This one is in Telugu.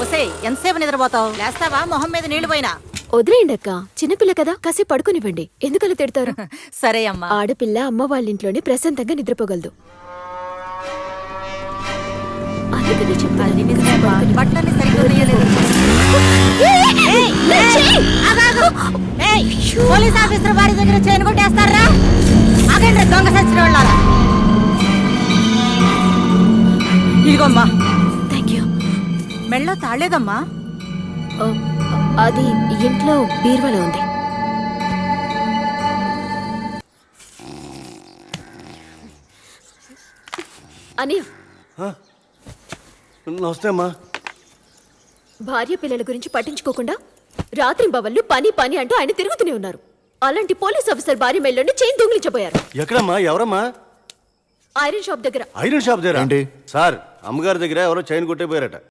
ఒసే ఎంతసేపు నిద్రపోతావు? లేస్తావా? మొహం మీద నీళ్లు పోయినా. వదిలేయండి అక్క, చిన్నపిల్ల కదా, కాసేపు పడుకునివ్వండి. ఎందుకలా తిడతారు? సరే అమ్మా. ఆడపిల్ల అమ్మ వాళ్ళ ఇంట్లోనే ప్రశాంతంగా నిద్రపోగలదు. అందుకనే చెప్తాను. అది నిజమే అమ్మా. బట్టలన్నీ సరిగ్గా వేయలేదు. పోలీస్ ఆఫీసర్ వారి దగ్గర చైన్ కొట్టేస్తారా? ఆగండి దొంగ సచ్చిన వాళ్ళారా. ఇదిగోమ్మా. Thank you. మెళ్ళో తాళేదమ్మా. అది ఇంట్లో బీరువాలో ఉంది. అనియా, నమస్తే అమ్మా. భార్య పిల్లల గురించి పట్టించుకోకుండా రాత్రింబవళ్ళు పని పని అంటూ ఆయన తిరుగుతూనే ఉన్నారు. అలాంటి పోలీస్ ఆఫీసర్ భార్య మెళ్ళని చైన్ దొంగిలించబోయారు. ఎక్కడమ్మా? ఎవరమ్మా? ఐరన్ షాప్ దగ్గర. ఐరన్ షాప్ దగ్గర ఏంటి? సార్, అమ్మగారి దగ్గర ఎవరో చైన్ కొట్టేపోయారట.